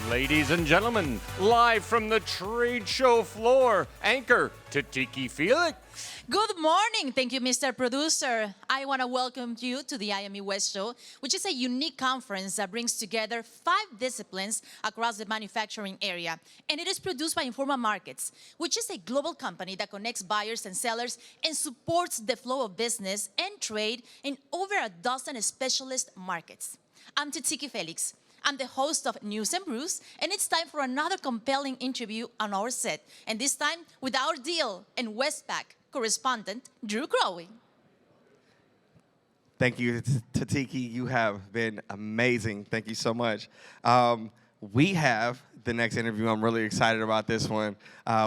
Ladies and gentlemen, live from the trade show floor, anchor Tatiki Felix. Good morning. Thank you, Mr. Producer. I want to welcome you to the IME West Show, which is a unique conference that brings together 5 disciplines across the manufacturing area. And it is produced by Informa Markets, which is a global company that connects buyers and sellers and supports the flow of business and trade in over a dozen specialist markets. I'm Tatiki Felix. I'm the host of News and Brews, and it's time for another compelling interview on our set, and this time with our deal and Westpac correspondent, Drew Crowe. Thank you, Tatiki. You have been amazing. Thank you so much. We have the next interview. I'm really excited about this one.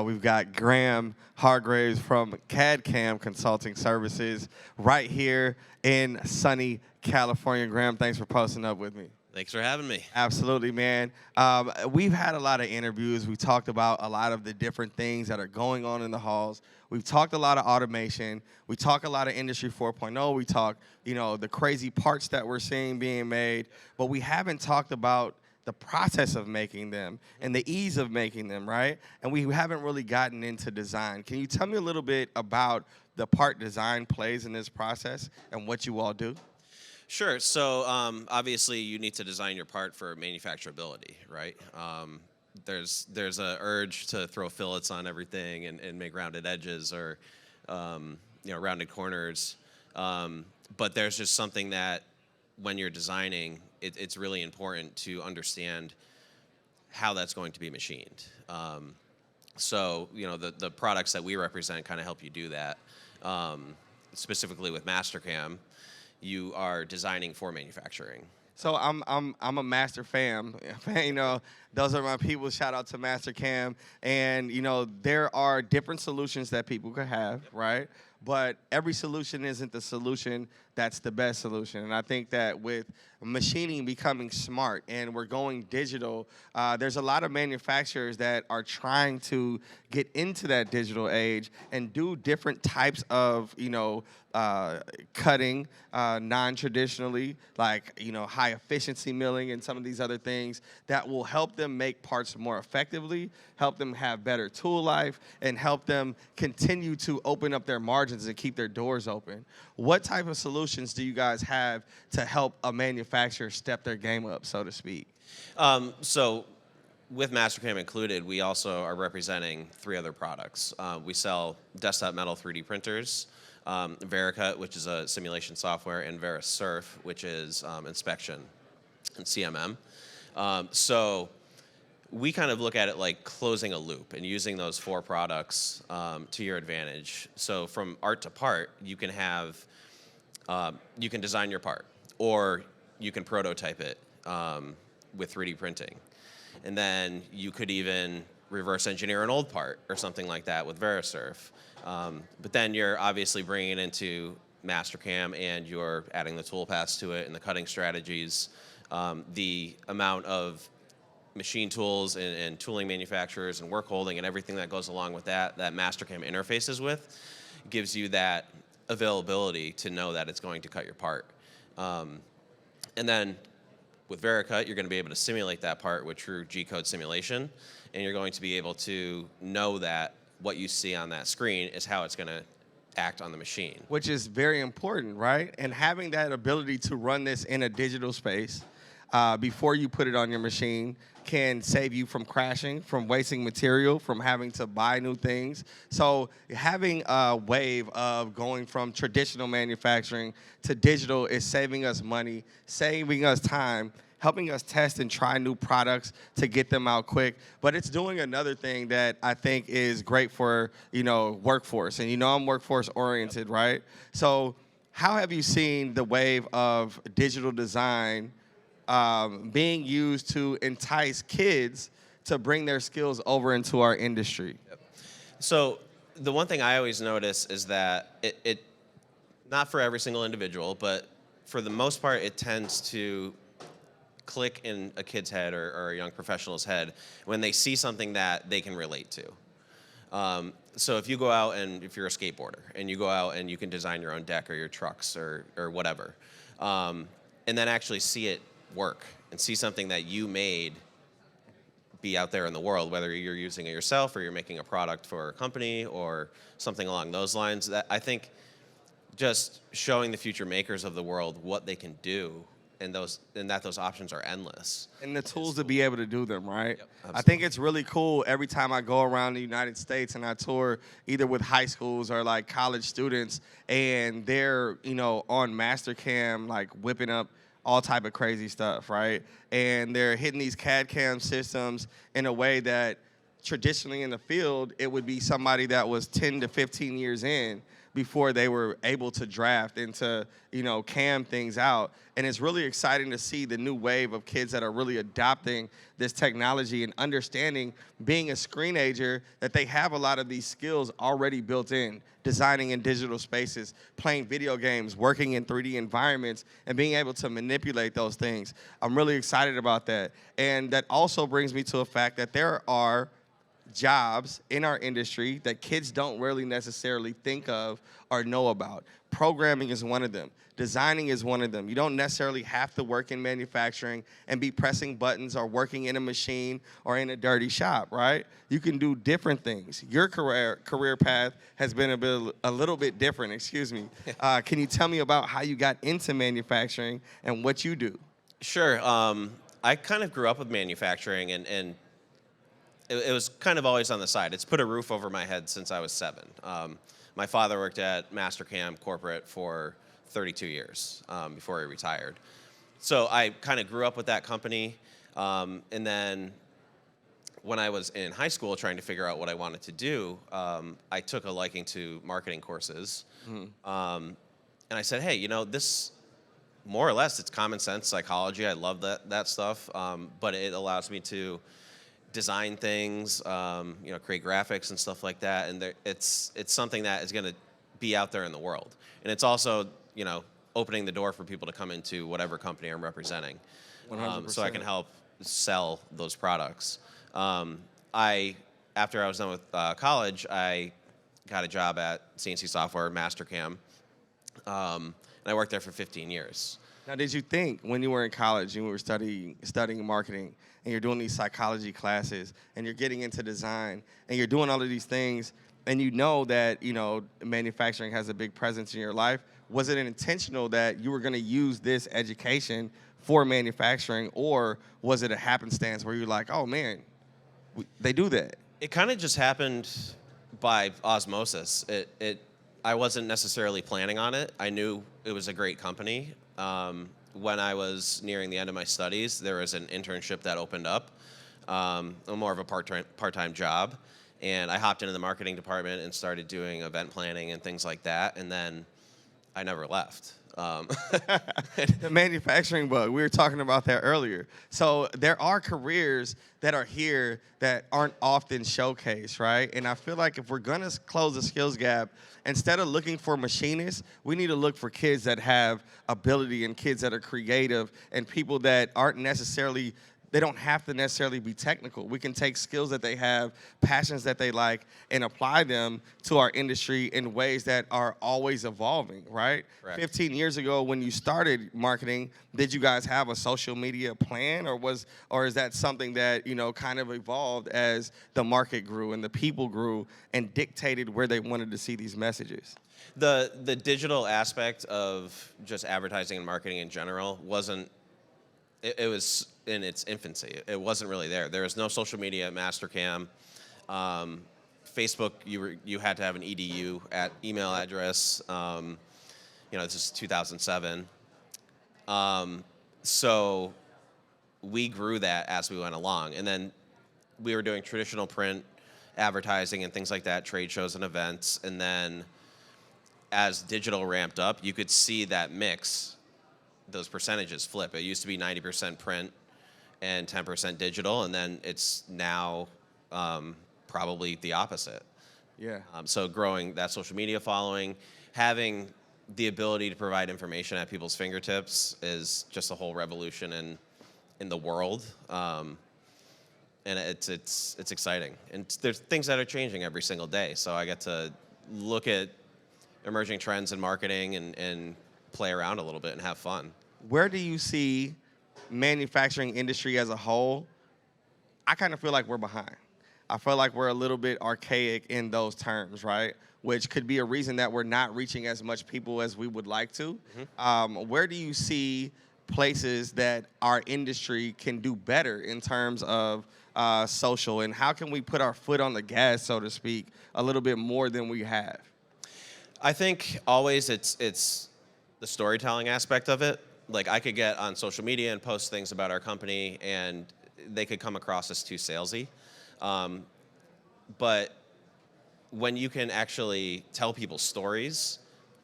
We've got Graham Hargreaves from CAD-CAM Consulting Services right here in sunny California. Graham, thanks for posting up with me. Thanks for having me. Absolutely, man. We've had a lot of interviews. We talked about a lot of the different things that are going on in the halls. We've talked a lot of automation. We talk a lot of Industry 4.0. We talk, the crazy parts that we're seeing being made. But we haven't talked about the process of making them and the ease of making them, right? And we haven't really gotten into design. Can you tell me a little bit about the part design plays in this process and what you all do? Sure. So obviously you need to design your part for manufacturability, right? There's an urge to throw fillets on everything and make rounded edges or rounded corners. But there's just something that when you're designing, it's really important to understand how that's going to be machined. So the products that we represent kind of help you do that. Specifically with MasterCam, you are designing for manufacturing. So I'm a Master fam. Those are my people. Shout out to MasterCam. And there are different solutions that people could have, right? But every solution isn't the solution that's the best solution. And I think that with machining becoming smart and we're going digital, there's a lot of manufacturers that are trying to get into that digital age and do different types of, cutting non-traditionally, like, high efficiency milling and some of these other things that will help them make parts more effectively, help them have better tool life, and help them continue to open up their margins and keep their doors open. What type of solutions do you guys have to help a manufacturer step their game up, so to speak? So with MasterCam included, we also are representing 3 other products. We sell desktop metal 3D printers, Vericut, which is a simulation software, and VeriSurf, which is inspection and CMM. So we kind of look at it like closing a loop and using those 4 products to your advantage. So from art to part, you can design your part, or you can prototype it with 3D printing. And then you could even reverse engineer an old part or something like that with VeriSurf. But then you're obviously bringing it into MasterCam and you're adding the tool paths to it and the cutting strategies. The amount of machine tools and tooling manufacturers and work holding and everything that goes along with that MasterCam interfaces with gives you that availability to know that it's going to cut your part. And then with Vericut, you're going to be able to simulate that part with true G-code simulation, and you're going to be able to know that what you see on that screen is how it's going to act on the machine. Which is very important, right? And having that ability to run this in a digital space before you put it on your machine can save you from crashing, from wasting material, from having to buy new things. So having a wave of going from traditional manufacturing to digital is saving us money, saving us time, helping us test and try new products to get them out quick. But it's doing another thing that I think is great for, workforce. And I'm workforce oriented, right? So how have you seen the wave of digital design being used to entice kids to bring their skills over into our industry? Yep. So the one thing I always notice is that it not for every single individual, but for the most part, it tends to click in a kid's head or a young professional's head when they see something that they can relate to. So if you go out and if you're a skateboarder and you go out and you can design your own deck or your trucks or whatever, and then actually see it work and see something that you made be out there in the world, whether you're using it yourself or you're making a product for a company or something along those lines. That I think just showing the future makers of the world what they can do, and that those options are endless. And the tools to be able to do them, right? Yep, I think it's really cool every time I go around the United States and I tour either with high schools or like college students, and they're, on CAD-CAM, like whipping up all type of crazy stuff, right? And they're hitting these CAD-CAM systems in a way that traditionally in the field, it would be somebody that was 10 to 15 years in before they were able to draft and to, cam things out. And it's really exciting to see the new wave of kids that are really adopting this technology and understanding, being a screenager, that they have a lot of these skills already built in, designing in digital spaces, playing video games, working in 3D environments, and being able to manipulate those things. I'm really excited about that. And that also brings me to a fact that there are jobs in our industry that kids don't really necessarily think of or know about. Programming is one of them. Designing is one of them. You don't necessarily have to work in manufacturing and be pressing buttons or working in a machine or in a dirty shop, right? You can do different things. Your career path has been a little bit different, excuse me. Can you tell me about how you got into manufacturing and what you do? Sure. I kind of grew up with manufacturing, and it was kind of always on the side. It's put a roof over my head since I was 7. My father worked at CAD-CAM corporate for 32 years before he retired. So I kind of grew up with that company. And then when I was in high school trying to figure out what I wanted to do, I took a liking to marketing courses. And I said, hey, this more or less, it's common sense psychology. I love that stuff. But it allows me to design things, create graphics and stuff like that, and it's something that is going to be out there in the world, and it's also opening the door for people to come into whatever company I'm representing, so I can help sell those products. After I was done with college, I got a job at CNC Software, CAD-CAM, and I worked there for 15 years. Now, did you think when you were in college, you were studying marketing, and you're doing these psychology classes, and you're getting into design, and you're doing all of these things, and that, manufacturing has a big presence in your life, was it intentional that you were going to use this education for manufacturing, or was it a happenstance where you're like, oh, man, they do that? It kind of just happened by osmosis. I wasn't necessarily planning on it. I knew it was a great company. When I was nearing the end of my studies, there was an internship that opened up, more of a part-time job, and I hopped into the marketing department and started doing event planning and things like that, and then I never left. The manufacturing bug, we were talking about that earlier. So there are careers that are here that aren't often showcased, right? And I feel like if we're gonna close the skills gap, instead of looking for machinists, we need to look for kids that have ability and kids that are creative and people that aren't necessarily, they don't have to necessarily be technical. We can take skills that they have, passions that they like, and apply them to our industry in ways that are always evolving, right? Correct. 15 years ago when you started marketing, did you guys have a social media plan, or is that something that, kind of evolved as the market grew and the people grew and dictated where they wanted to see these messages? The digital aspect of just advertising and marketing in general wasn't, it was in its infancy. It wasn't really there. There was no social media at CAD-CAM. Facebook, you had to have an edu email address. This is 2007. So we grew that as we went along, and then we were doing traditional print advertising and things like that, trade shows and events, and then as digital ramped up, you could see that mix, those percentages flip. It used to be 90% print and 10% digital, and then it's now probably the opposite. Yeah. So growing that social media following, having the ability to provide information at people's fingertips is just a whole revolution in the world, and it's exciting. And there's things that are changing every single day, so I get to look at emerging trends in marketing and play around a little bit and have fun. Where do you see manufacturing industry as a whole? I kind of feel like we're behind. I feel like we're a little bit archaic in those terms, right? Which could be a reason that we're not reaching as much people as we would like to. Where do you see places that our industry can do better in terms of social, and how can we put our foot on the gas, so to speak, a little bit more than we have? I think always it's the storytelling aspect of it. Like, I could get on social media and post things about our company, and they could come across as too salesy. But when you can actually tell people stories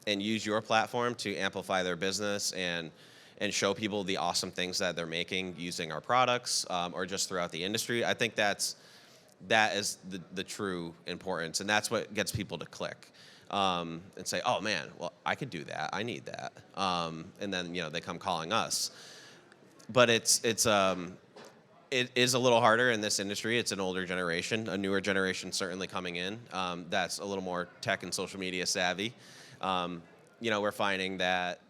and use your platform to amplify their business and show people the awesome things that they're making using our products, or just throughout the industry, I think that is the true importance, and that's what gets people to click. And say, oh man, well, I could do that. I need that. And then, they come calling us. But it is a little harder in this industry. It's an older generation, a newer generation certainly coming in, that's a little more tech and social media savvy. We're finding that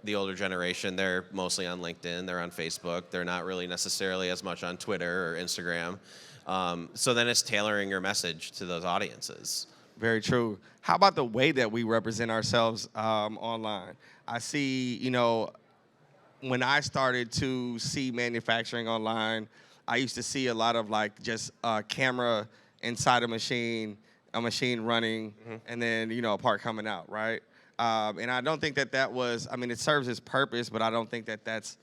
the older generation, they're mostly on LinkedIn, they're on Facebook, they're not really necessarily as much on Twitter or Instagram. So then it's tailoring your message to those audiences. Very true. How about the way that we represent ourselves online? I see, when I started to see manufacturing online, I used to see a lot of just a camera inside a machine running, and then, a part coming out, right? And I don't think that was, it serves its purpose, but I don't think that that's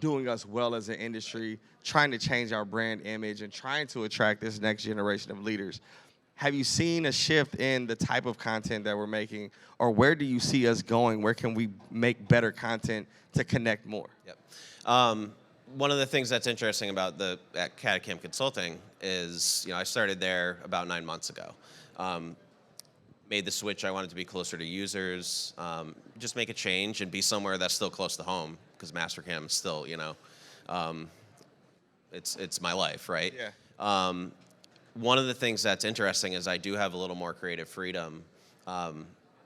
doing us well as an industry, trying to change our brand image and trying to attract this next generation of leaders. Have you seen a shift in the type of content that we're making, or where do you see us going? Where can we make better content to connect more? Yep. One of the things that's interesting about at CAD-CAM Consulting is, I started there about 9 months ago. Made the switch. I wanted to be closer to users, just make a change and be somewhere that's still close to home, because Mastercam is still, it's my life, right? Yeah. One of the things that's interesting is I do have a little more creative freedom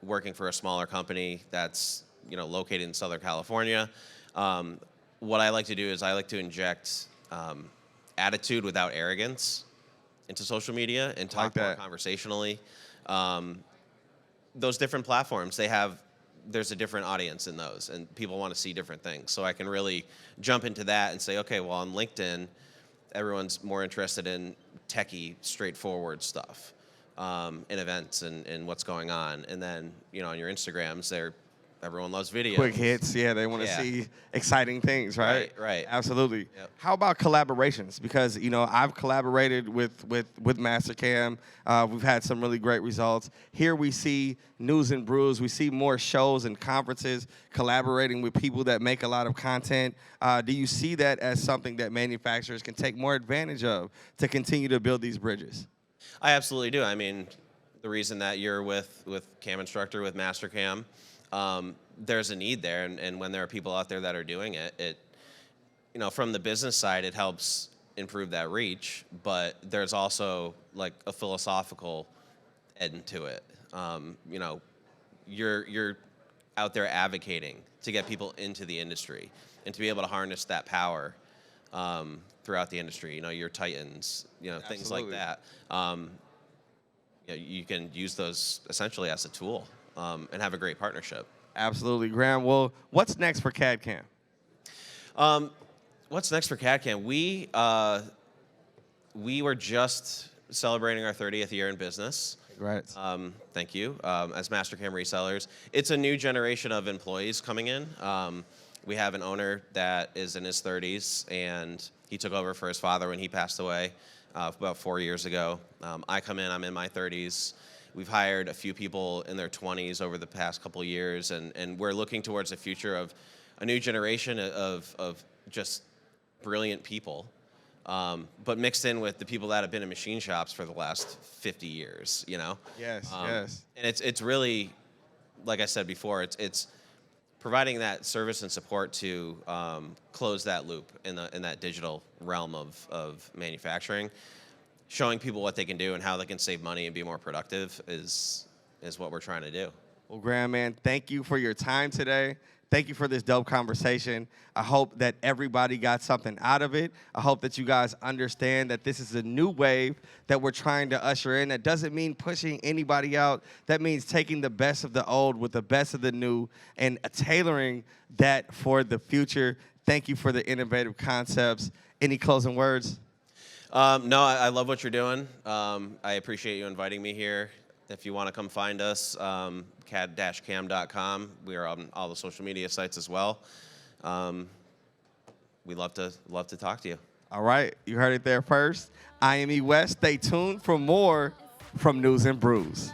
working for a smaller company that's located in Southern California. What I like to do is I like to inject attitude without arrogance into social media and talk more conversationally. Those different platforms, there's a different audience in those, and people want to see different things. So I can really jump into that and say, okay, well, on LinkedIn, everyone's more interested in techie, straightforward stuff, in events and what's going on. And then, on your Instagrams, everyone loves videos. Quick hits, yeah, they want to see exciting things, right? Right. Absolutely. Yep. How about collaborations? Because, I've collaborated with Mastercam. We've had some really great results. Here we see News and Brews. We see more shows and conferences collaborating with people that make a lot of content. Do you see that as something that manufacturers can take more advantage of to continue to build these bridges? I absolutely do. The reason that you're with Cam Instructor, with Mastercam, there's a need there, and when there are people out there that are doing it, from the business side, it helps improve that reach, but there's also a philosophical end to it. You're out there advocating to get people into the industry and to be able to harness that power throughout the industry. Your titans, things like that. You can use those essentially as a tool and have a great partnership. Absolutely, Graham. Well, what's next for CAD-CAM? What's next for CAD-CAM? We were just celebrating our 30th year in business. Right. Thank you. As Mastercam resellers, it's a new generation of employees coming in. We have an owner that is in his 30s, and he took over for his father when he passed away about 4 years ago. I come in, I'm in my 30s. We've hired a few people in their 20s over the past couple of years, and we're looking towards the future of a new generation of just brilliant people, but mixed in with the people that have been in machine shops for the last 50 years, Yes, yes. And it's really, like I said before, it's providing that service and support to close that loop in that digital realm of manufacturing. Showing people what they can do and how they can save money and be more productive is what we're trying to do. Well, Graham, man, thank you for your time today. Thank you for this dope conversation. I hope that everybody got something out of it. I hope that you guys understand that this is a new wave that we're trying to usher in. That doesn't mean pushing anybody out. That means taking the best of the old with the best of the new and tailoring that for the future. Thank you for the innovative concepts. Any closing words? No, I love what you're doing. I appreciate you inviting me here. If you want to come find us, CAD-CAM.com. We are on all the social media sites as well. We love to talk to you. All right, you heard it there first. IME West, stay tuned for more from News and Brews.